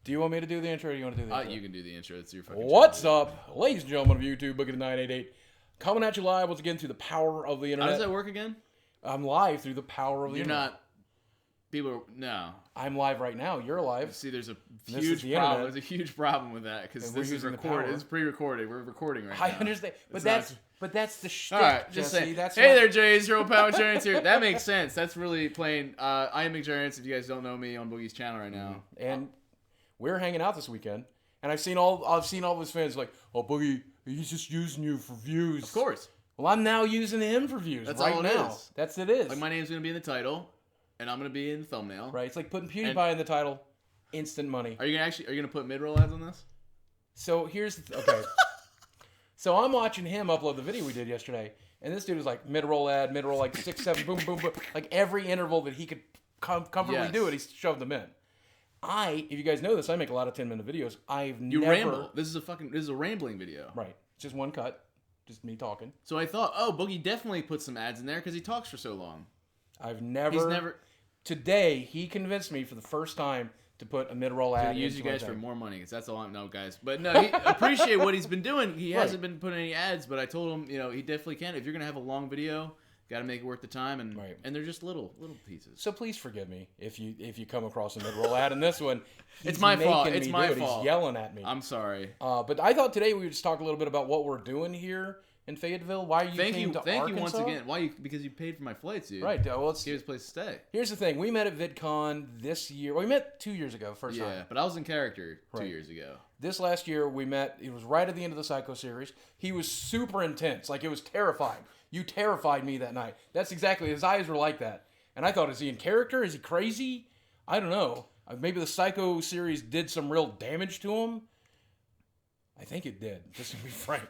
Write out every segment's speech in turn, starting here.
Do you want me to do the intro or do you want to do the intro? You can do the intro. It's your fucking What's up, ladies and gentlemen of YouTube, Boogie988, coming at you live once again through the power of the internet. How does that work again? I'm live through the power of the internet. You're not... People are... No. I'm live right now. You're live. See, there's a This huge is the problem. internet. There's a huge problem with that because And we're this is using the recorded. power. It's pre-recorded. We're recording right now. I understand, but that's the shtick, All right, just Jesse. saying. That's Hey what- there, Jay's Zero Power Giants here. That makes sense. That's really plain. I am Mcjuggernuggets. If you guys don't know me on Boogie's channel right now, And we're hanging out this weekend, and I've seen all of his fans like, oh, Boogie, he's just using you for views. of course. Well, I'm now using him for views That's right all it now. is. That's it is. Like my name's gonna be in the title, and I'm gonna be in the thumbnail. Right. It's like putting PewDiePie in the title. Instant money. Are you gonna put mid-roll ads on this? So here's the okay. So I'm watching him upload the video we did yesterday, and this dude was like mid-roll ad, mid-roll like 6, 7, boom, boom, boom, like every interval that he could comfortably Yes. do it, he shoved them in. If you guys know this, I make a lot of 10-minute videos. You never ramble. This is a rambling video. Right. It's just one cut, just me talking. So I thought, oh, Boogie definitely put some ads in there because he talks for so long. He's never. Today he convinced me for the first time to put a mid-roll ad. To use you into my guys for thing. more money, because that's all I know, guys. But no, he appreciate what he's been doing. He hasn't been putting any ads, but I told him, he definitely can. If you're gonna have a long video, got to make it worth the time, and they're just little pieces. So please forgive me if you come across a mid-roll ad in this one. It's my fault. making It's me my do it. fault. He's yelling at me. I'm sorry. But I thought today we would just talk a little bit about what we're doing here in Fayetteville. Why you Thank came you to once Arkansas. again. Why? Because you paid for my flights, dude. Right. Well, it's, Gave us a place to stay. here's the thing. We met at VidCon this year. Well, we met 2 years ago, first time. Yeah, but I was in character 2 Right. years ago. This last year we met. It was right at the end of the Psycho series. He was super intense. Like, it was terrifying. You terrified me that night. That's exactly, his eyes were like that. And I thought, is he in character? Is he crazy? I don't know. Maybe the Psycho series did some real damage to him. I think it did, just to be frank.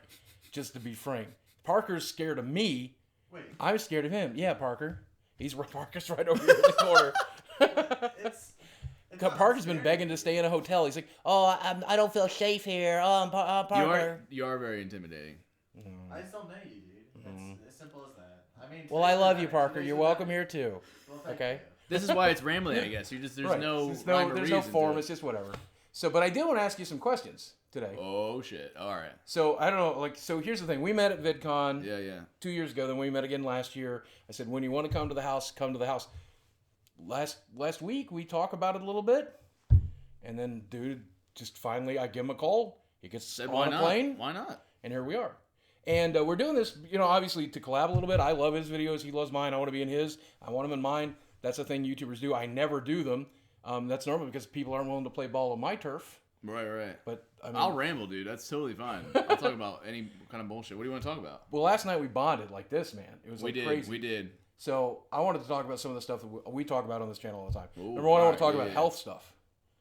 Just to be frank. Parker's scared of me. Wait. I'm scared of him. Yeah, Parker's right over here in the corner. It's Parker's been begging to stay in a hotel. He's like, oh, I don't feel safe here. Oh, Parker. You are very intimidating. I just don't know you, dude. It's as simple as that. I mean. Well, I love you, Parker. You're welcome here too. Well, thank Okay. you. This is why it's rambling, I guess. There's Right. no There's rhyme or no reason form. to It's it. just whatever. So, but I did want to ask you some questions today. Oh shit! All right. So I don't know. So here's the thing. We met at VidCon Yeah. 2 years ago. Then we met again last year. I said, when you want to come to the house, come to the house. Last week we talked about it a little bit, and then dude just finally I give him a call. He gets Said on why a not? plane, Why not? and here we are. And we're doing this, obviously to collab a little bit. I love his videos. He loves mine. I want to be in his. I want him in mine. That's the thing YouTubers do. I never do them. That's normal because people aren't willing to play ball on my turf. Right. But I mean, I'll ramble, dude. That's totally fine. I'll talk about any kind of bullshit. What do you want to talk about? well, last night we bonded like this, man. It was We like did. crazy. We did. So I wanted to talk about some of the stuff that we talk about on this channel all the time. Ooh, Number one, I want to alright, talk about yeah. health stuff.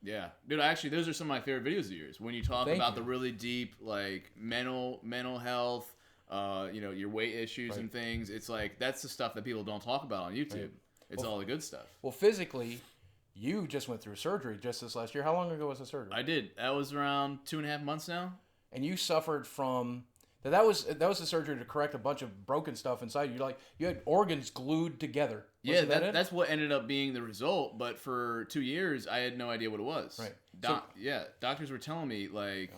Yeah, dude. Actually, those are some of my favorite videos of yours. When you talk Thank about you. the really deep, like mental health, your weight issues and things. It's like that's the stuff that people don't talk about on YouTube. Right. It's all the good stuff. Well, physically, you just went through surgery just this last year. How long ago was the surgery? I did. That was around 2.5 months now. And you suffered from that was the surgery to correct a bunch of broken stuff inside you. Like you had organs glued together. Yeah, Wasn't that it? that's what ended up being the result. But for 2 years, I had no idea what it was. Right. Doctors were telling me like,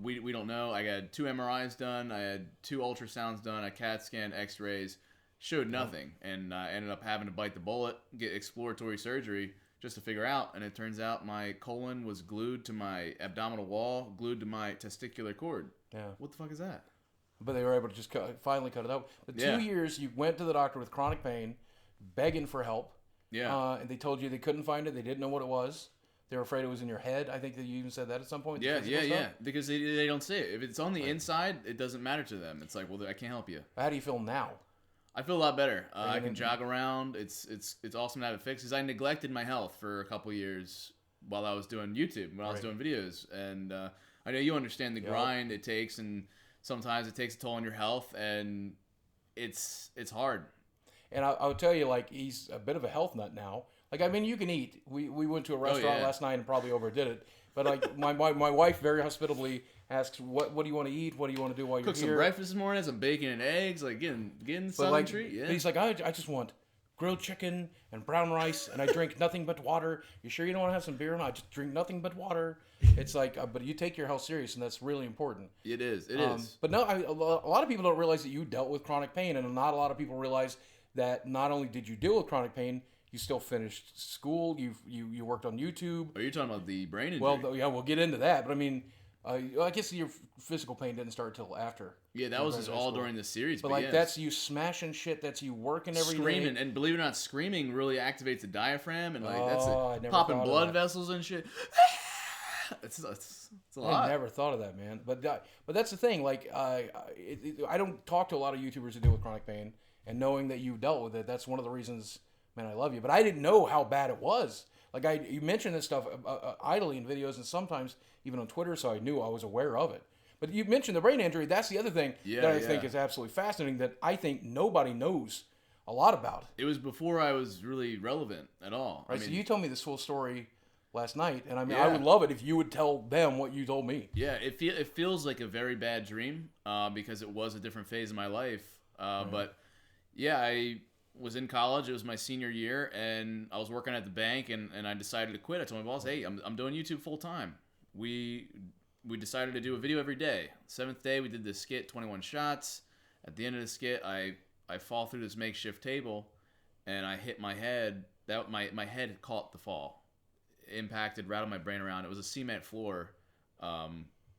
we don't know. I had 2 MRIs done. I had 2 ultrasounds done. A CAT scan, X-rays, showed nothing, and I ended up having to bite the bullet, get exploratory surgery just to figure out. And it turns out my colon was glued to my abdominal wall, glued to my testicular cord. Yeah. What the fuck is that? But they were able to just finally cut it out. But 2 Yeah. years, you went to the doctor with chronic pain, begging for help. Yeah. And they told you they couldn't find it. They didn't know what it was. They were afraid it was in your head. I think that you even said that at some point. the Yeah. physical stuff. Because they don't see it. If it's on the inside, it doesn't matter to them. It's like, well, I can't help you. How do you feel now? I feel a lot better. I can jog around. It's awesome to have it fixed because I neglected my health for a couple years while I was doing YouTube, when I was doing videos. And I know you understand the grind it takes, and sometimes it takes a toll on your health, and it's hard. And I'll tell you, like, he's a bit of a health nut now. Like, I mean, you can eat. We went to a restaurant last night and probably overdid it. But like my wife very hospitably asks, what do you want to eat? What do you want to do while you're Cook here? some breakfast this morning, some bacon and eggs, like getting But Southern like, treat. Yeah. but he's like, I just want grilled chicken and brown rice, and I drink nothing but water. You sure you don't want to have some beer? No, I just drink nothing but water. It's like, but you take your health serious, and that's really important. It is. It is. But no, a lot of people don't realize that you dealt with chronic pain, and not a lot of people realize that not only did you deal with chronic pain, you still finished school. You worked on YouTube. Are you talking about the brain injury? Well, yeah, we'll get into that. But I mean, I guess your physical pain didn't start till after. Yeah, that was just all during the series. But like, that's you smashing shit. That's you working every screaming, day. and believe it or not, screaming really activates the diaphragm, and like I never popping thought of blood that. vessels and shit. It's a lot. I never thought of that, man. But that's the thing. Like, I don't talk to a lot of YouTubers who deal with chronic pain, and knowing that you dealt with it, that's one of the reasons, man, I love you. But I didn't know how bad it was. Like, you mentioned this stuff idly in videos, and sometimes even on Twitter, so I knew I was aware of it. But you mentioned the brain injury. That's the other thing that I think is absolutely fascinating, that I think nobody knows a lot about. It was before I was really relevant at all. Right, so you told me this full story last night, and I mean, Yeah. I would love it if you would tell them what you told me. Yeah, it feels like a very bad dream because it was a different phase of my life. But yeah, I was in college. It was my senior year, and I was working at the bank, and I decided to quit. I told my boss, "Hey, I'm doing YouTube full time." We decided to do a video every day. 7th day, we did this skit, 21 shots. At the end of the skit, I fall through this makeshift table, and I hit my head. My head had caught the fall, impacted, rattled my brain around. It was a cement floor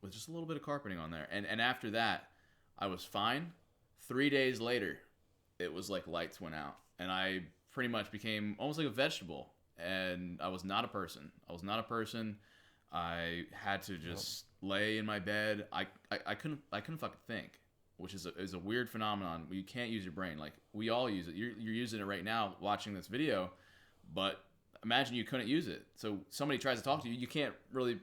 with just a little bit of carpeting on there. And after that, I was fine. 3 days later, it was like lights went out, and I pretty much became almost like a vegetable. And I was not a person. I had to just lay in my bed. I couldn't fucking think, which is a weird phenomenon. You can't use your brain. Like, we all use it. You're using it right now watching this video, but imagine you couldn't use it. So somebody tries to talk to you, you can't really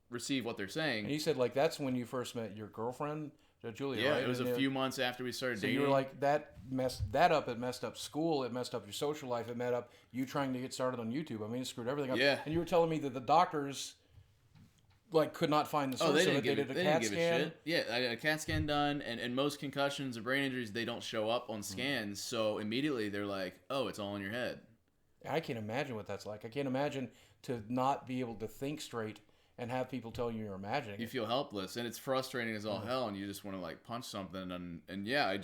receive what they're saying. And you said, like, that's when you first met your girlfriend, Julia, yeah, right? it was a few months after we started dating. So you were like, that messed that up. It messed up school. It messed up your social life. It messed up you trying to get started on YouTube. I mean, it screwed everything up. Yeah. And you were telling me that the doctors, like, could not find the source of it. They did a CAT scan. Yeah, I got a CAT scan done, and most concussions or brain injuries, they don't show up on scans. So immediately they're like, oh, it's all in your head. I can't imagine what that's like. I can't imagine to not be able to think straight and have people tell you you're imagining You it. feel helpless, and it's frustrating as all hell, and you just want to like punch something. And yeah,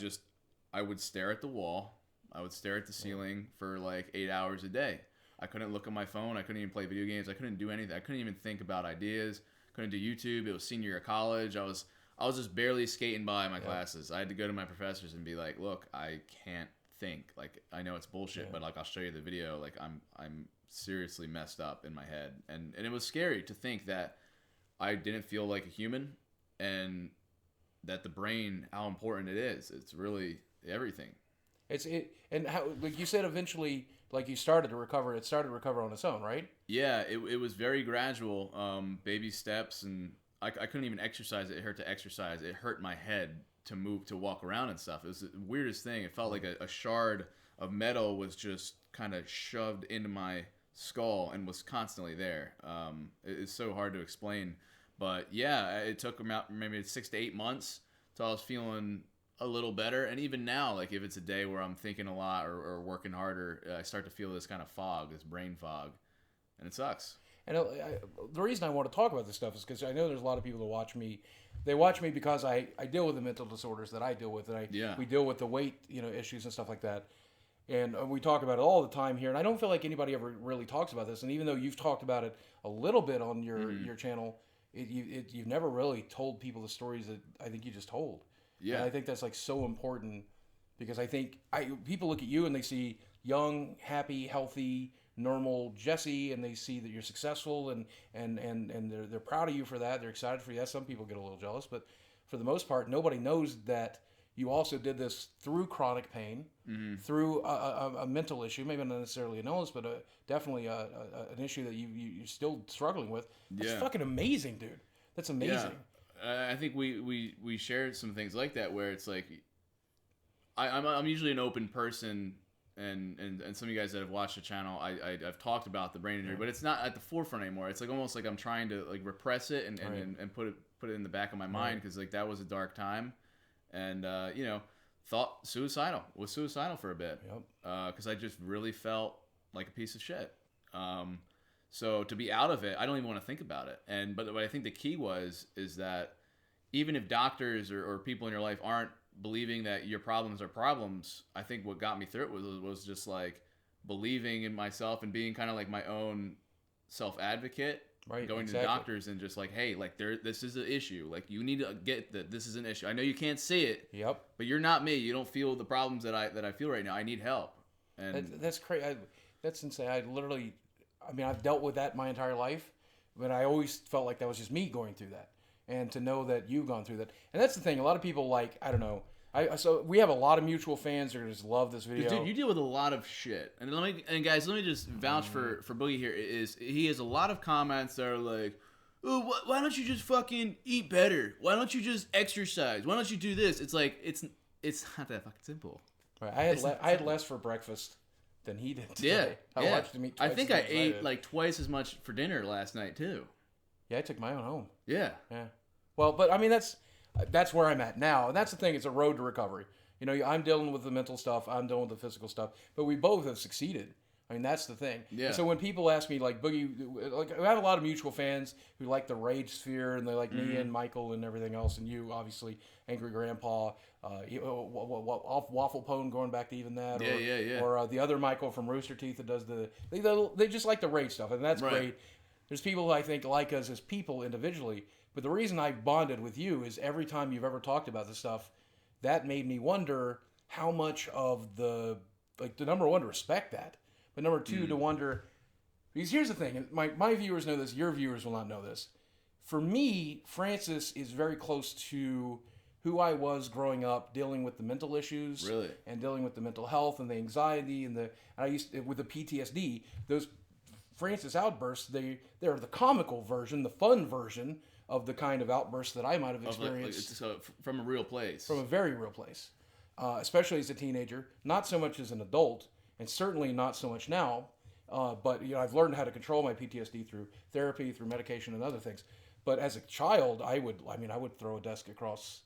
I would stare at the wall. I would stare at the ceiling for like 8 hours a day. I couldn't look at my phone. I couldn't even play video games. I couldn't do anything. I couldn't even think about ideas. Couldn't do YouTube. It was senior year of college. I was just barely skating by my classes. I had to go to my professors and be like, look, I can't think. Like, I know it's bullshit, but like, I'll show you the video. Like, I'm seriously messed up in my head. And it was scary to think that I didn't feel like a human, and that the brain, how important it is. It's really everything. And how, like you said, eventually, like, you started to recover. It started to recover on its own, right? Yeah, it was very gradual, baby steps, and I couldn't even exercise. It hurt to exercise. It hurt my head to move, to walk around and stuff. It was the weirdest thing. It felt like a shard of metal was just kind of shoved into my skull and was constantly there. It's so hard to explain, but yeah, it took about maybe 6 to 8 months till I was feeling a little better. And even now, like, if it's a day where I'm thinking a lot or working harder, I start to feel this kind of fog, this brain fog, and it sucks. And the reason I want to talk about this stuff is because I know there's a lot of people that watch me. They watch me because I deal with the mental disorders that I deal with, and we deal with the weight issues and stuff like that. And we talk about it all the time here. And I don't feel like anybody ever really talks about this. And even though you've talked about it a little bit on your channel, you've never really told people the stories that I think you just told. Yeah. And I think that's like so important, because I think people look at you and they see young, happy, healthy, normal Jesse, and they see that you're successful, and they're proud of you for that. They're excited for you. Yeah, some people get a little jealous, but for the most part, nobody knows that you also did this through chronic pain, through a mental issue, maybe not necessarily an illness, but definitely an issue that you're still struggling with. That's fucking amazing, dude. That's amazing. Yeah. I think we shared some things like that where it's like, I'm usually an open person, and some of you guys that have watched the channel, I've talked about the brain injury, but it's not at the forefront anymore. It's like almost like I'm trying to like repress it and put it in the back of my mind, because like that was a dark time. And was suicidal for a bit. Yep. Because I just really felt like a piece of shit. So to be out of it, I don't even want to think about it. But what I think the key is that even if doctors or people in your life aren't believing that your problems are problems, I think what got me through it was just like believing in myself and being kind of like my own self-advocate. Right, going exactly. to doctors and just like, hey, like this is an issue. Like you need to get that this is an issue. I know you can't see it. Yep. But you're not me. You don't feel the problems that I feel right now. I need help. And That's crazy. That's insane. I've dealt with that my entire life, but I always felt like that was just me going through that. And to know that you've gone through that. And that's the thing. A lot of people I don't know. So we have a lot of mutual fans who just love this video. Dude, you deal with a lot of shit. And guys, let me just vouch for Boogie here. He has a lot of comments that are like, oh, why don't you just fucking eat better? Why don't you just exercise? Why don't you do this? It's like it's not that fucking simple. Right. I had less for breakfast than he did today. Yeah. I watched him eat twice I think as I much as ate did. like twice as much for dinner last night too. Yeah, I took my own home. Yeah. Yeah. Well, but I mean that's where I'm at now, and that's the thing. It's a road to recovery. You know, I'm dealing with the mental stuff. I'm dealing with the physical stuff. But we both have succeeded. I mean, that's the thing. Yeah. And so when people ask me, like, Boogie, like, I have a lot of mutual fans who like the Rage Sphere, and they like me and Michael and everything else, and you, obviously, Angry Grandpa, Waffle Pone, going back to even that. Yeah. Or the other Michael from Rooster Teeth that does they just like the Rage stuff, and that's Right. great. There's people who I think like us as people individually, but the reason I bonded with you is every time you've ever talked about this stuff, that made me wonder how much of the number one, to respect that, but number two, to wonder, because here's the thing, and my viewers know this, your viewers will not know this. For me, Francis is very close to who I was growing up, dealing with the mental issues, Really? and dealing with the mental health and the anxiety and with the PTSD. Those Francis outbursts, they're the comical version, the fun version of the kind of outbursts that I might have experienced From a real place. from a very real place, especially as a teenager. Not so much as an adult, and certainly not so much now. But I've learned how to control my PTSD through therapy, through medication, and other things. But as a child, I would throw a desk across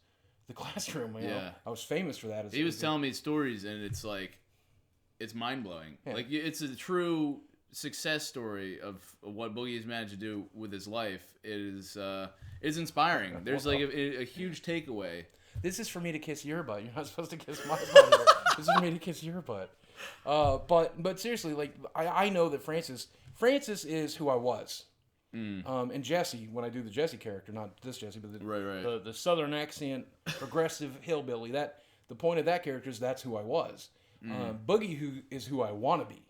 the classroom. You know? I was famous for that. He was telling me stories, and it's like, it's mind blowing. Yeah. Like it's a true success story of what Boogie has managed to do with his life. It is inspiring. There's like a huge takeaway. This is for me to kiss your butt. You're not supposed to kiss my butt. This is for me to kiss your butt. But seriously, like I know that Francis is who I was. And Jesse, when I do the Jesse character, not this Jesse, but the Southern accent, progressive hillbilly. The point of that character is that's who I was. Boogie is who I want to be.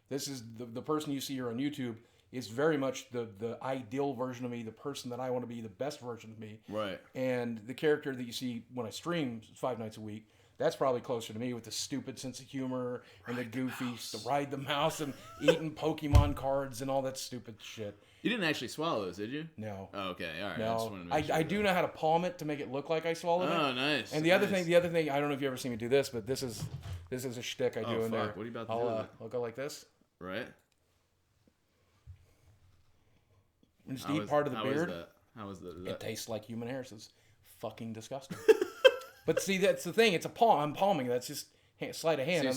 This is the person you see here on YouTube is very much the ideal version of me, the person that I want to be, the best version of me. Right. And the character that you see when I stream 5 nights a week, that's probably closer to me, with the stupid sense of humor and the goofy, ride the mouse and eating Pokemon cards and all that stupid shit. You didn't actually swallow those, did you? No. Oh, okay, all right. No, I do know how to palm it to make it look like I swallowed it. Oh, nice. And the other thing, I don't know if you ever seen me do this, but this is a shtick I do in there. What are you about to do with it? I'll go like this. Right. And just eat part of the beard. How was that? It tastes like human hair. So it's fucking disgusting. But see, that's the thing. It's a palm. I'm palming. That's just sleight of hand. See,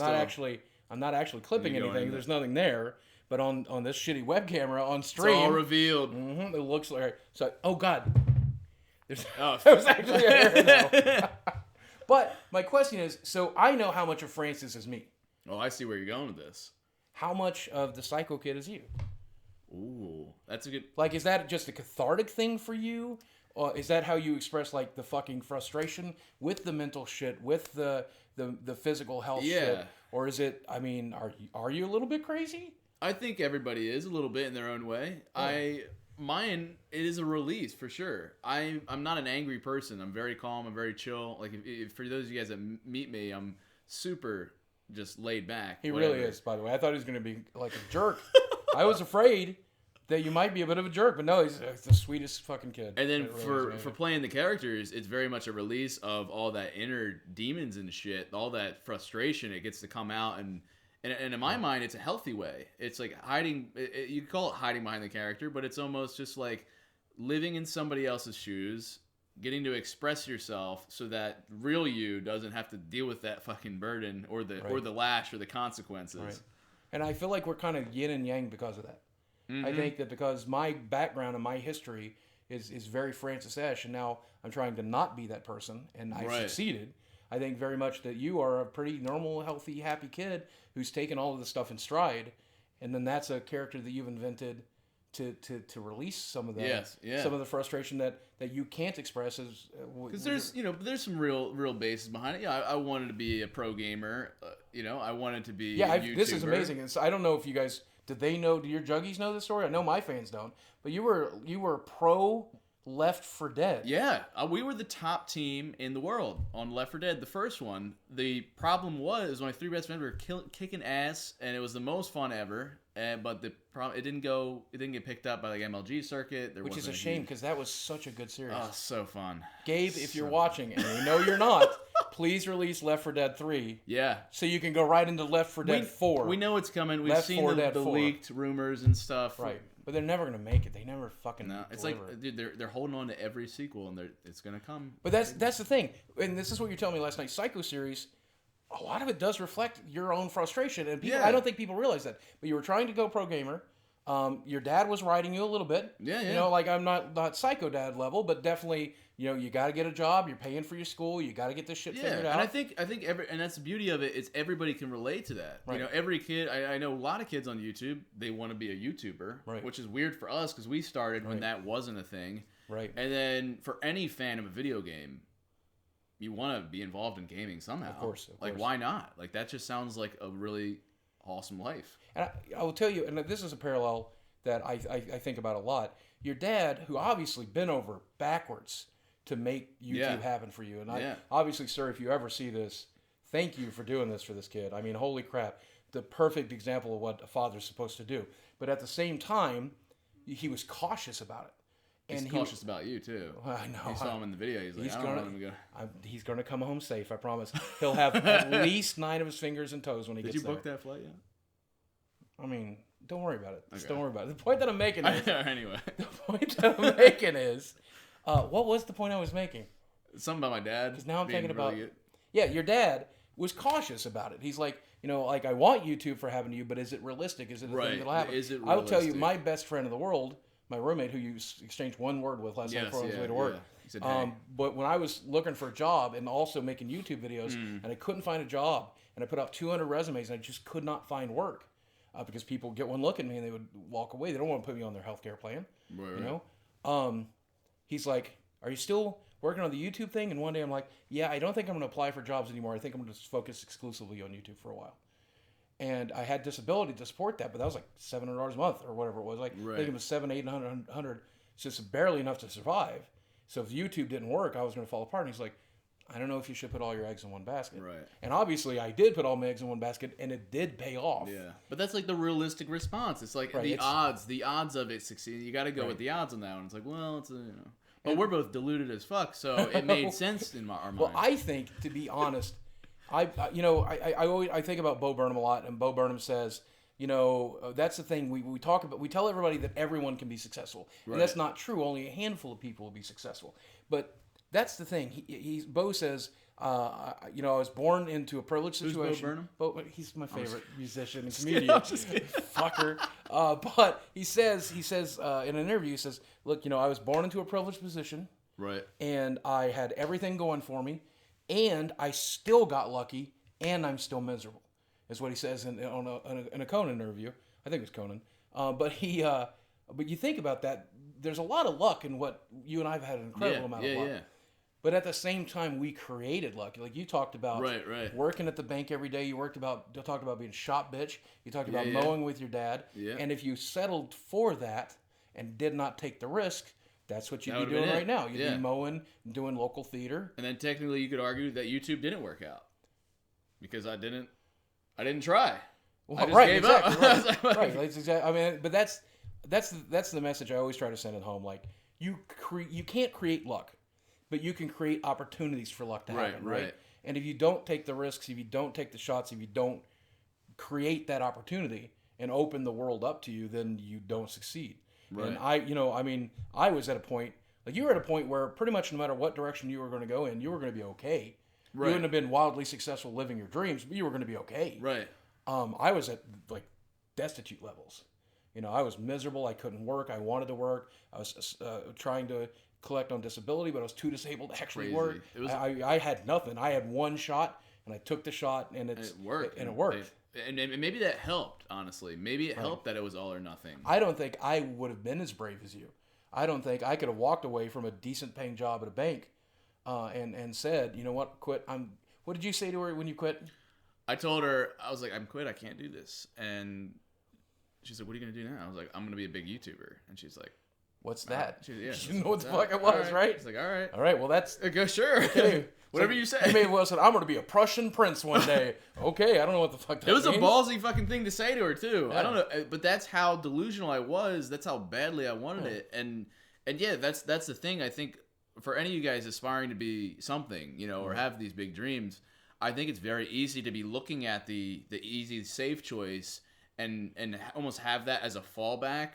I'm not actually clipping anything. There's nothing there. But on this shitty web camera on stream, it's all revealed. It looks like so. Oh God, there's that was actually a hair now. But my question is, so I know how much of Francis is me. Oh, I see where you're going with this. How much of the Psycho Kid is you? Ooh, that's a good. Like, is that just a cathartic thing for you? Or is that how you express, like, the fucking frustration with the mental shit, with the physical health shit? Or is it, I mean, are you a little bit crazy? I think everybody is a little bit in their own way. Yeah. Mine, it is a release for sure. I'm not an angry person. I'm very calm. I'm very chill. Like, if for those of you guys that meet me, I'm super just laid back. He really is, by the way. I thought he was going to be like a jerk. I was afraid that you might be a bit of a jerk, but no, he's the sweetest fucking kid. And then for playing the characters, it's very much a release of all that inner demons and shit, all that frustration. It gets to come out, and in my mind, it's a healthy way. It's like hiding. You could call it hiding behind the character, but it's almost just like living in somebody else's shoes, getting to express yourself so that real you doesn't have to deal with that fucking burden or the lash or the consequences. Right. And I feel like we're kind of yin and yang because of that. Mm-hmm. I think that because my background and my history is very Francis Esch, and now I'm trying to not be that person, and I've succeeded. I think very much that you are a pretty normal, healthy, happy kid who's taken all of this stuff in stride, and then that's a character that you've invented to release some of that, some of the frustration that you can't express as because there's some real basis behind it. Yeah, I wanted to be a pro gamer. I wanted to be. Yeah, a YouTuber. This is amazing. I don't know if you guys do your Juggies know this story? I know my fans don't, but you were pro Left 4 Dead. Yeah, we were the top team in the world on Left 4 Dead, the first one. The problem was my 3 best friends were kicking ass, and it was the most fun ever. But the problem, it didn't get picked up by like MLG circuit. Which is a shame because that was such a good series. Oh, so fun. Gabe, if you're watching, and we know you're not, please release Left 4 Dead 3. Yeah. So you can go right into Left 4 Dead 4. We know it's coming. We've seen the leaked rumors and stuff. Right. But they're never going to make it. They never fucking deliver. It's like, dude, they're holding on to every sequel, and it's going to come. But that's the thing. And this is what you're telling me last night. Psycho series, a lot of it does reflect your own frustration. And people, I don't think people realize that. But you were trying to go pro gamer. Your dad was riding you a little bit. Yeah. You know, like I'm not psycho dad level, but definitely, you got to get a job. You're paying for your school. You got to get this shit figured out. And I think and that's the beauty of it. Is everybody can relate to that. Right. Every kid. I know a lot of kids on YouTube. They want to be a YouTuber, right. Which is weird for us because we started when that wasn't a thing. Right. And then for any fan of a video game, you want to be involved in gaming somehow. Of course. Like, why not? Like, that just sounds like a really awesome life. And I will tell you, and this is a parallel that I think about a lot. Your dad, who obviously bent over backwards to make YouTube happen for you. And obviously, sir, if you ever see this, thank you for doing this for this kid. I mean, holy crap. The perfect example of what a father's supposed to do. But at the same time, he was cautious about it. And he's cautious about you, too. I know. You saw him in the video. He's like, I don't want him to go. He's going to come home safe, I promise. He'll have at least 9 of his fingers and toes when he gets there. Did you book that flight yet? I mean, don't worry about it. Just don't worry about it. The point that I'm making is... Anyway. The point that I'm making is... what was the point I was making? Something about my dad. Because now I'm thinking about... Yeah, your dad was cautious about it. He's like, I want YouTube for happening to you, but is it realistic? Is it a thing that'll happen? Is it realistic? I will tell you, my best friend in the world... My roommate, who you exchanged one word with last night before on his way to work. He said, hey. But when I was looking for a job and also making YouTube videos, and I couldn't find a job, and I put out 200 resumes, and I just could not find work because people get one look at me and they would walk away. They don't want to put me on their healthcare plan. Right. He's like, "Are you still working on the YouTube thing?" And one day I'm like, "Yeah, I don't think I'm going to apply for jobs anymore. I think I'm going to focus exclusively on YouTube for a while." And I had disability to support that, but that was like $700 a month or whatever it was. Like, I think it was $700, $800. It's just barely enough to survive. So if YouTube didn't work, I was going to fall apart. And he's like, I don't know if you should put all your eggs in one basket. Right. And obviously I did put all my eggs in one basket, and it did pay off. Yeah. But that's like the realistic response. It's like the odds of it succeeding. You got to go with the odds on that one. It's like, well, it's But we're both deluded as fuck, so it made sense in our mind. Well, I think, to be honest... I think about Bo Burnham a lot, and Bo Burnham says, that's the thing we talk about. We tell everybody that everyone can be successful, and that's not true. Only a handful of people will be successful. But that's the thing. Bo says, I was born into a privileged situation. Who's Bo Burnham? He's my favorite musician and comedian. Fucker. But he says in an interview, he says, look, I was born into a privileged position, right, and I had everything going for me. And I still got lucky, and I'm still miserable, is what he says in a Conan interview. I think it was Conan. But you think about that. There's a lot of luck in what you and I have had an incredible amount of luck. Yeah. But at the same time, we created luck. Like you talked about working at the bank every day. You talked about being shop bitch. You talked about mowing with your dad. Yeah. And if you settled for that and did not take the risk, that's what you'd be doing right now. You'd be mowing, doing local theater. And then technically you could argue that YouTube didn't work out. Because I didn't try. Well, I just gave up. Right. That's exactly. I mean, but that's the message I always try to send at home. Like you can't create luck, but you can create opportunities for luck to happen. Right. And if you don't take the risks, if you don't take the shots, if you don't create that opportunity and open the world up to you, then you don't succeed. Right. And I was at a point, Like you were at a point where pretty much no matter what direction you were going to go in, you were going to be okay. Right. You wouldn't have been wildly successful living your dreams, but you were going to be okay. Right. I was at like destitute levels. You know, I was miserable. I couldn't work. I wanted to work. I was trying to collect on disability, but I was too disabled to actually work. It was, I had nothing. I had one shot, and I took the shot, and it worked. And it worked. And maybe that helped, honestly. Maybe it helped that it was all or nothing. I don't think I would have been as brave as you. I don't think I could have walked away from a decent paying job at a bank and said, you know what, quit. What did you say to her when you quit? I told her, I was like, I'm quit. I can't do this. And she's like, what are you going to do now? I was like, I'm going to be a big YouTuber. And she's like, what's that? She didn't know what the fuck it was, right? She's like, all right. All right, well, that's... Go, sure. Okay. Whatever you say. You may well said, I'm going to be a Prussian prince one day. Okay, I don't know what the fuck that means. It was a ballsy fucking thing to say to her, too. Yeah. I don't know. But that's how delusional I was. That's how badly I wanted it. And yeah, that's the thing. I think for any of you guys aspiring to be something, you know, or have these big dreams, I think it's very easy to be looking at the easy, safe choice and almost have that as a fallback,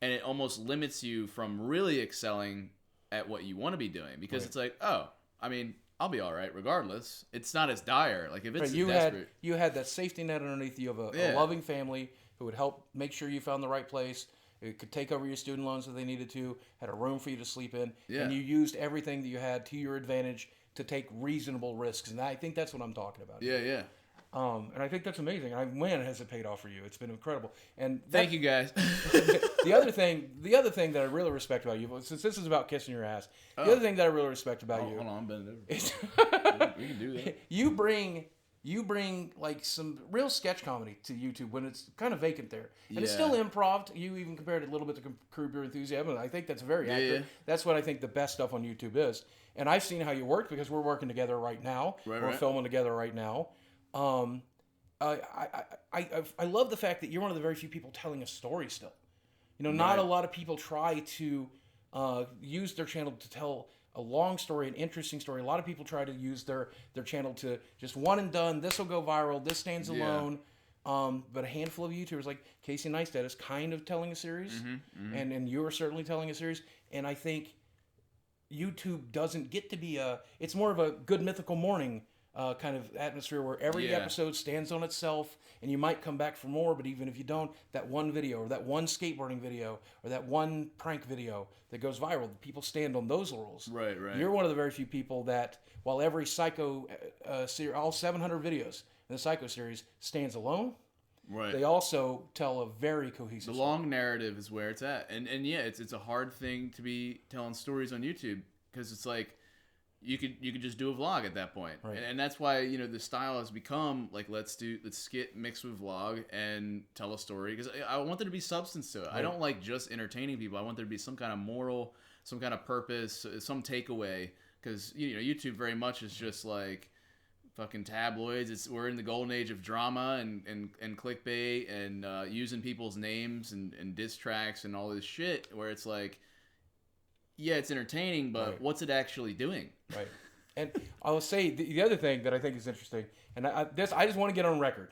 and it almost limits you from really excelling at what you want to be doing because it's like, oh, I mean, I'll be all right regardless. It's not as dire. Like if it's desperate, you had that safety net underneath you of a loving family who would help make sure you found the right place. It could take over your student loans if they needed to. Had a room for you to sleep in, and you used everything that you had to your advantage to take reasonable risks, and I think that's what I'm talking about. Yeah. And I think that's amazing. Man, has it paid off for you? It's been incredible. And thank you guys. the other thing that I really respect about you, since this is about kissing your ass, the other thing that I really respect about you. Hold on, I'm bending over. We can do that. You bring like some real sketch comedy to YouTube when it's kind of vacant there, and it's still improv. You even compared it a little bit to Curb Your Enthusiasm, and I think that's very accurate. That's what I think the best stuff on YouTube is. And I've seen how you work because we're working together right now. We're filming together right now. I love the fact that you're one of the very few people telling a story still. You know, not a lot of people try to use their channel to tell a long story, an interesting story. A lot of people try to use their channel to just one and done. This will go viral. This stands alone. But a handful of YouTubers like Casey Neistat is kind of telling a series, and you are certainly telling a series. And I think YouTube doesn't get to be it's more of a Good Mythical Morning kind of atmosphere where every episode stands on itself, and you might come back for more, but even if you don't, that one video or that one skateboarding video or that one prank video that goes viral, people stand on those laurels. Right. You're one of the very few people that, while every Psycho series, all 700 videos in the Psycho series stands alone, they also tell a very cohesive The long narrative is where it's at. And yeah, it's a hard thing to be telling stories on YouTube because it's like, you could just do a vlog at that point, and that's why the style has become like let's skit mixed with vlog and tell a story because I want there to be substance to it. I don't like just entertaining people. I want there to be some kind of moral, some kind of purpose, some takeaway. Because YouTube very much is just like fucking tabloids. We're in the golden age of drama and clickbait and using people's names and diss tracks and all this shit. Where it's like, yeah, it's entertaining, but what's it actually doing? Right. And I will say the other thing that I think is interesting, and I just want to get on record.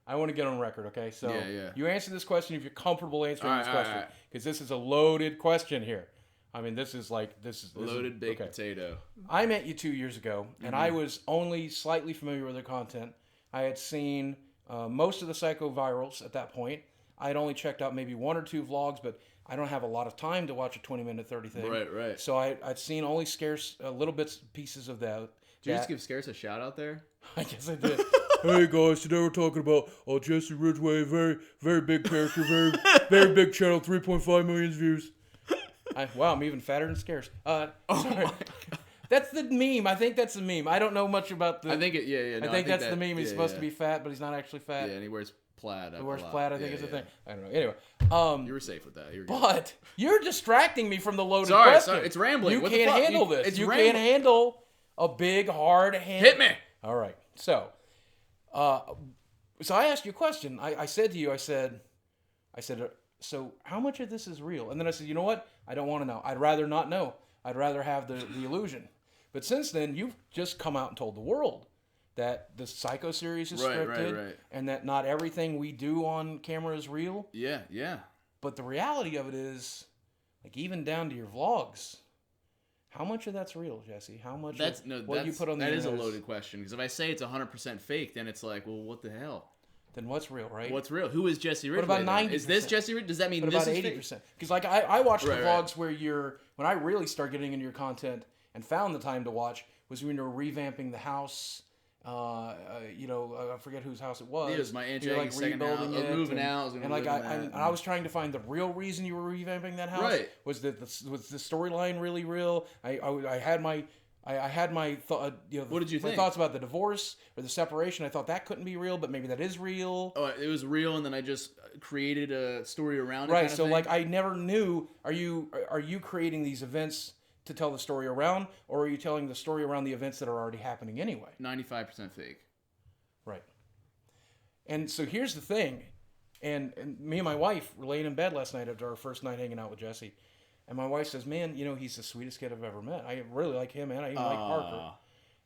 I want to get on record, okay? So you answer this question if you're comfortable answering this question, because this is a loaded question here. I mean, this is loaded baked potato. I met you 2 years ago, and I was only slightly familiar with their content. I had seen most of the Psycho virals at that point. I had only checked out maybe one or two vlogs, but I don't have a lot of time to watch a 20-minute, 30 thing. Right. So I'd seen only scarce little bits, pieces of that. Did you just give Scarce a shout out there? I guess I did. Hey guys, today we're talking about Jesse Ridgway, very, very big character, very big channel, 3.5 million views. Wow, I'm even fatter than Scarce. Sorry. That's the meme. I think that's the meme. I don't know much about the... I think I think that's the meme. He's supposed to be fat, but he's not actually fat. Yeah, and he wears plaid. He wears plaid, I think is the thing. I don't know. Anyway. You were safe with that. But you're distracting me from the loaded question. Sorry, it's rambling. You what can't handle this. You can't handle a big, hard hand. Hit me. All right. So I asked you a question. I said to you, I said, so how much of this is real? And then I said, you know what? I don't want to know. I'd rather not know. I'd rather have the illusion. But since then, you've just come out and told the world that the Psycho series is scripted and that not everything we do on camera is real. Yeah. But the reality of it is, like, even down to your vlogs, How much of that's real, Jesse? How much That's of what you put on the that is internet a loaded question, because if I say it's 100% fake, then it's like, well, what the hell? Then what's real, right? What's real? Who is Jesse Ridgway? What about 90%? Is this Jesse Ridgway? Does that mean What this about is 80%? Because like I watched the Right, vlogs where when I really started getting into your content and found the time to watch was when you were revamping the house. I forget whose house it was. It was my Aunt You were, Jackie's second house. I was moving out. I was gonna and like live in that. I was trying to find the real reason you were revamping that house. Right. Was the storyline really real? I had my thought. What did you think? Thoughts about the divorce or the separation. I thought that couldn't be real, but maybe that is real. Oh, it was real, and then I just created a story around it. Right. Kind of So thing? like I never knew. Are you creating these events to tell the story around, or are you telling the story around the events that are already happening anyway? 95% fake. Right. And so here's the thing, and me and my wife were laying in bed last night after our first night hanging out with Jesse, and my wife says, "Man, he's the sweetest kid I've ever met. I really like him, and I even like Parker."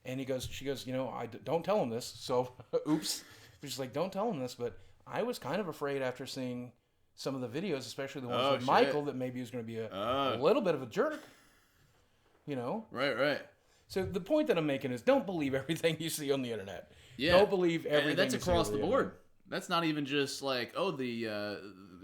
And she goes, I don't tell him this. So, oops. She's like, "Don't tell him this," but I was kind of afraid after seeing some of the videos, especially the ones with Michael, that maybe he was going to be a little bit of a jerk. Right. So the point that I'm making is, don't believe everything you see on the internet. Yeah. Don't believe everything. And that's you see across on the internet. board. That's not even just like, the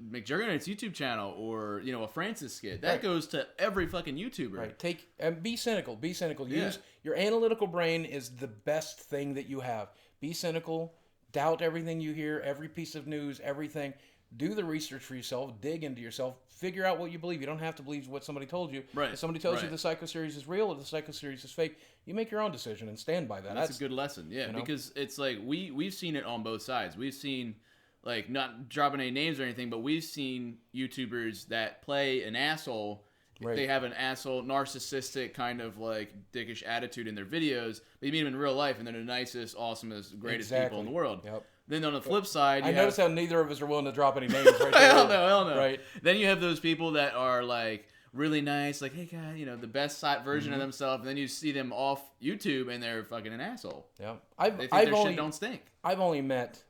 Mcjuggernuggets YouTube channel or a Francis skit. That goes to every fucking YouTuber. Right. And be cynical. Be cynical. Yeah. Use your analytical brain is the best thing that you have. Be cynical. Doubt everything you hear, every piece of news, everything. Do the research for yourself. Dig into yourself. Figure out what you believe. You don't have to believe what somebody told you. Right. If somebody tells you the Psycho series is real or the Psycho series is fake, you make your own decision and stand by that. That's a good lesson. Yeah, because it's like we've seen it on both sides. We've seen, like, not dropping any names or anything, but we've seen YouTubers that play an asshole. Right. They have an asshole, narcissistic kind of like dickish attitude in their videos. But you meet them in real life, and they're the nicest, awesomest, greatest people in the world. Yep. Then on the flip side, I notice how neither of us are willing to drop any names. Right there. Hell no. Right. Then you have those people that are like really nice, like, hey guy, the best side version of themselves. And then you see them off YouTube, and they're fucking an asshole. Yeah. They think their shit don't stink. I've only met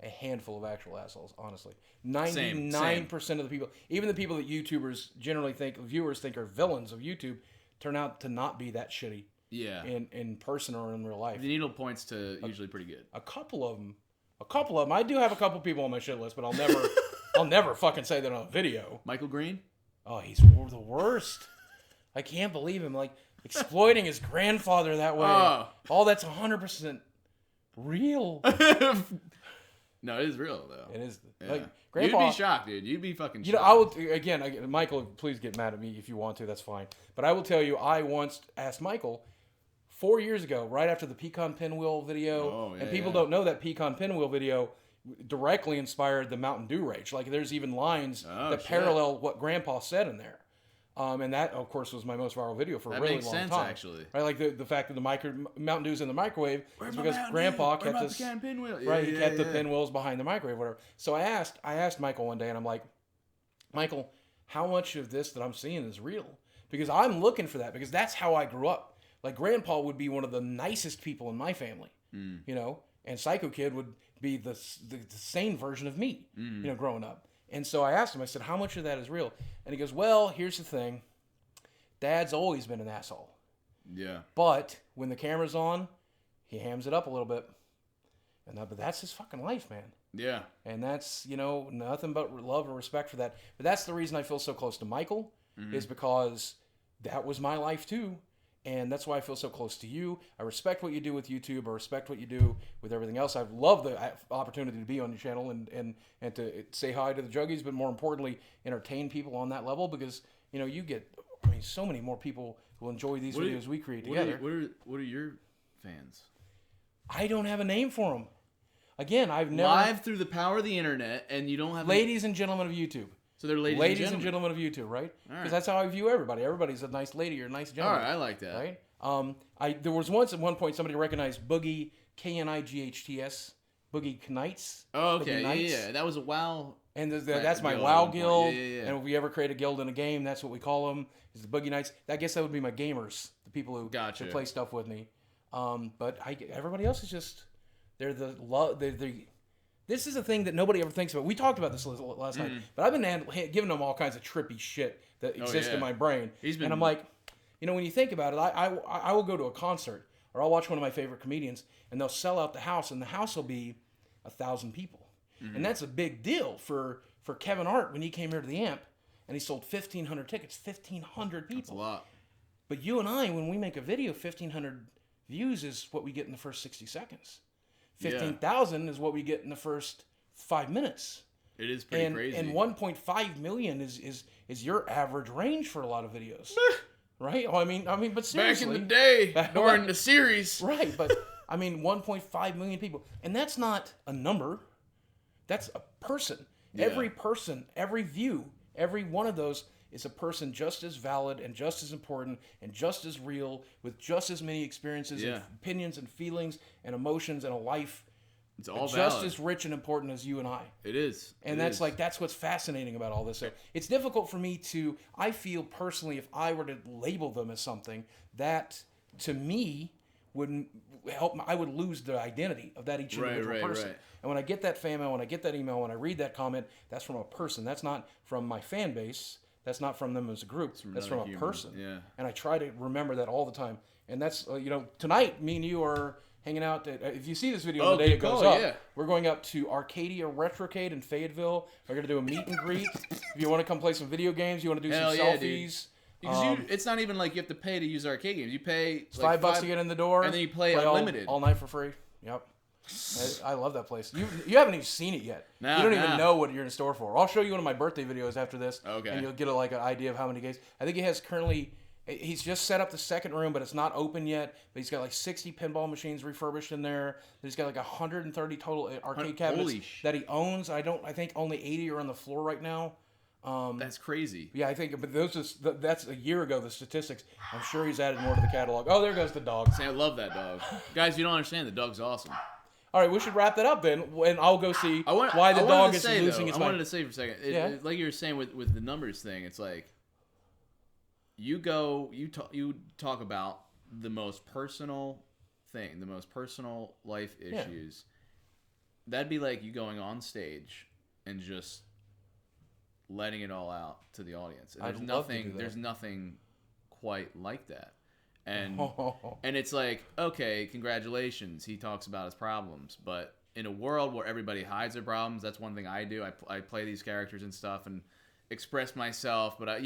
a handful of actual assholes, honestly. 99% of the people, even the people that YouTubers generally viewers think are villains of YouTube, turn out to not be that shitty. Yeah. In person or in real life. The needle points to usually pretty good. A couple of them. I do have a couple people on my shit list, but I'll never fucking say that on a video. Michael Green? Oh, he's the worst. I can't believe him. Like, exploiting his grandfather that way. Oh, that's 100% real. No, it is real, though. It is. Yeah. Like, Grandpa, you'd be shocked, dude. You'd be fucking shocked. I will, Michael, please get mad at me if you want to. That's fine. But I will tell you, I once asked Michael 4 years ago, right after the pecan pinwheel video, and people don't know that pecan pinwheel video directly inspired the Mountain Dew rage. Like, there's even lines that parallel what Grandpa said in there. And that, of course, was my most viral video for a really long time. That makes sense, actually. Right, like the fact that the Mountain Dew's in the microwave is because Grandpa kept this. Pinwheel? He kept the pinwheels behind the microwave, whatever. So I asked Michael one day, and I'm like, Michael, how much of this that I'm seeing is real? Because I'm looking for that, because that's how I grew up. Like, Grandpa would be one of the nicest people in my family, and Psycho Kid would be the sane version of me, growing up. And so I asked him, I said, how much of that is real? And he goes, well, here's the thing. Dad's always been an asshole. Yeah. But when the camera's on, he hams it up a little bit. But that's his fucking life, man. Yeah. And that's, nothing but love and respect for that. But that's the reason I feel so close to Michael, is because that was my life too. And that's why I feel so close to you. I respect what you do with YouTube. I respect what you do with everything else. I've loved the opportunity to be on your channel and to say hi to the Juggies, but more importantly, entertain people on that level, because, you get, so many more people will enjoy these videos we create together. What are your fans? I don't have a name for them. Again, I've never... Live through the power of the internet, and you don't have... Ladies and gentlemen of YouTube. So they're ladies and gentlemen of YouTube, right? Because that's how I view everybody. Everybody's a nice lady or a nice gentleman. All right, I like that. Right? There was once at one point somebody recognized Boogie, Knights, Boogie Knights. Oh, okay, yeah. That was a WoW. And that's my WoW guild. Yeah. And if we ever create a guild in a game, that's what we call them, is the Boogie Knights. I guess that would be my gamers, the people who play stuff with me. But everybody else is just, they're the love. This is a thing that nobody ever thinks about. We talked about this last night, but I've been giving them all kinds of trippy shit that exists in my brain. And I'm like, when you think about it, I will go to a concert or I'll watch one of my favorite comedians and they'll sell out the house and the house will be 1,000 people. And that's a big deal for Kevin Hart when he came here to the Amp and he sold 1,500 tickets, 1,500 people. That's a lot. But you and I, when we make a video, 1,500 views is what we get in the first 60 seconds. 15,000 is what we get in the first 5 minutes. It is pretty crazy. And 1.5 million is your average range for a lot of videos. Right? Well, I mean, but seriously. Back in the day, during the series. Right, but 1.5 million people. And that's not a number. That's a person. Yeah. Every person, every view, every one of those is a person just as valid and just as important and just as real with just as many experiences and opinions and feelings and emotions and a life. It's all just valid. as rich and important as you and I. It is. And that's what's fascinating about all this. So it's difficult for me I feel personally, if I were to label them as something, that to me would help. I would lose the identity of that each individual person. Right. And when I get that fan mail, when I get that email, when I read that comment, that's from a person. That's not from my fan base. That's not from them as a group. That's from a person. Yeah. And I try to remember that all the time. And that's, tonight, me and you are hanging out. If you see this video the day it goes up, we're going up to Arcadia Retrocade in Fayetteville. We're going to do a meet and greet. If you want to come play some video games, you want to do some selfies. Because it's not even like you have to pay to use arcade games. You pay it's like $5 to get in the door. And then you play unlimited. All night for free. Yep. I love that place. You haven't even seen it yet. You don't even know what you're in store for. I'll show you one of my birthday videos after this. Okay. And you'll get an idea of how many games. I think he has currently... He's just set up the second room, but it's not open yet. But he's got 60 pinball machines refurbished in there. He's got 130 total arcade cabinets that he owns. I think only 80 are on the floor right now. That's crazy. Yeah, I think, but that's a year ago, the statistics. I'm sure he's added more to the catalog. Oh, there goes the dog. See, I love that dog. Guys, you don't understand. The dog's awesome. All right, we should wrap that up then, and I'll go see why the dog is losing its mind. I wanted to say for a second, like you were saying with the numbers thing, it's like you talk about the most personal thing, the most personal life issues. That'd be like you going on stage and just letting it all out to the audience. And there's nothing quite like that. And and it's like, okay, congratulations. He talks about his problems, but in a world where everybody hides their problems, that's one thing I do. I play these characters and stuff and express myself, but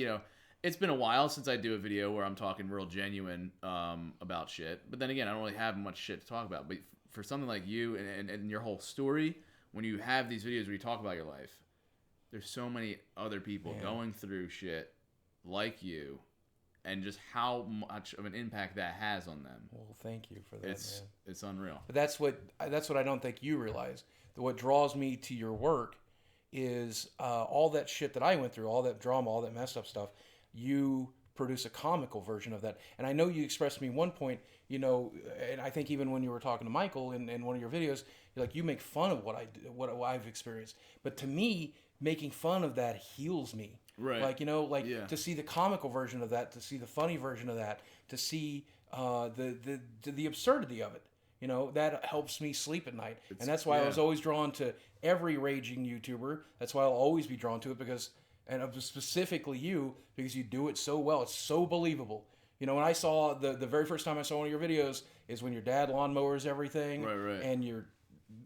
it's been a while since I do a video where I'm talking real genuine about shit. But then again, I don't really have much shit to talk about. But for something like you and your whole story, when you have these videos where you talk about your life, there's so many other people going through shit like you, and just how much of an impact that has on them. Well, thank you for that. It's unreal. But that's what I don't think you realize. That what draws me to your work is all that shit that I went through, all that drama, all that messed up stuff. You produce a comical version of that. And I know you expressed to me one point, and I think even when you were talking to Michael in one of your videos, you're like, you make fun of what I've experienced. But to me, making fun of that heals me. Right. To see the comical version of that, to see the funny version of that, to see the absurdity of it. That helps me sleep at night. And that's why I was always drawn to every raging YouTuber. That's why I'll always be drawn to it and specifically you, because you do it so well. It's so believable. When I saw the very first time I saw one of your videos is when your dad lawnmowers everything. Right. And you're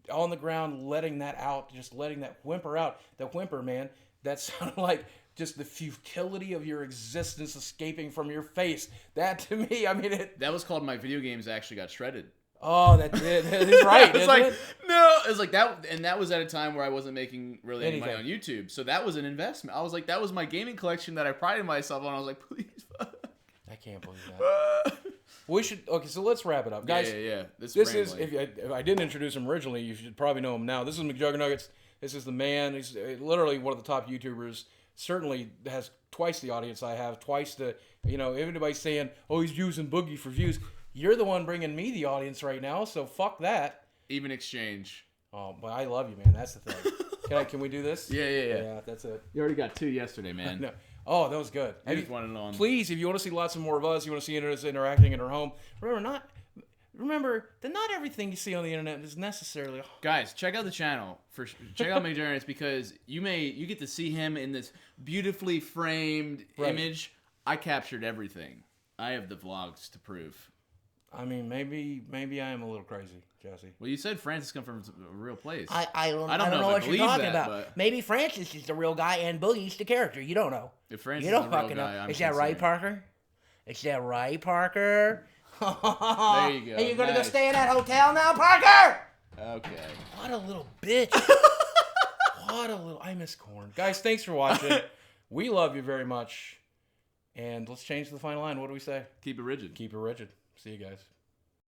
on the ground letting that out, just letting that whimper out. That whimper, man, that sounded like just the futility of your existence escaping from your face. That to me, that was called My Video Games Actually Got Shredded. Oh, that did. It's right. It's like, no, it was like that. And that was at a time where I wasn't making really any money on YouTube. So that was an investment. I was like, that was my gaming collection that I prided myself on. I was like, please. I can't believe that. We should. Okay, so let's wrap it up, guys. Yeah. This is. If I didn't introduce him originally, you should probably know him now. This is Mcjuggernuggets. This is the man. He's literally one of the top YouTubers. Certainly has twice the audience I have. Twice the. Everybody's saying, "Oh, he's using Boogie for views." You're the one bringing me the audience right now, so fuck that. Even exchange. Oh, but I love you, man. That's the thing. Can we do this? Yeah. Yeah, that's it. You already got 2 yesterday, man. No. Oh, that was good. On. Please, if you want to see lots of more of us, you want to see us interacting in our home, remember that not everything you see on the internet is necessarily. Guys, check out the channel. Check out Mcjuggernuggets because you get to see him in this beautifully framed image. I captured everything. I have the vlogs to prove. I mean, maybe I am a little crazy, Jesse. Well, you said Francis come from a real place. I don't know if I what you're believe talking that, about. but Maybe Francis is the real guy and Boogie's the character. You don't know. if Francis You is don't the real fucking guy, know. I'm Is that right, concerned. Parker? Is that right, Parker? There you go. And you're gonna go Nice. stay in that hotel now, Parker? Okay. What a little bitch. I miss corn. Guys, thanks for watching. We love you very much. And let's change the final line. What do we say? Keep it rigid. Keep it rigid. See you guys.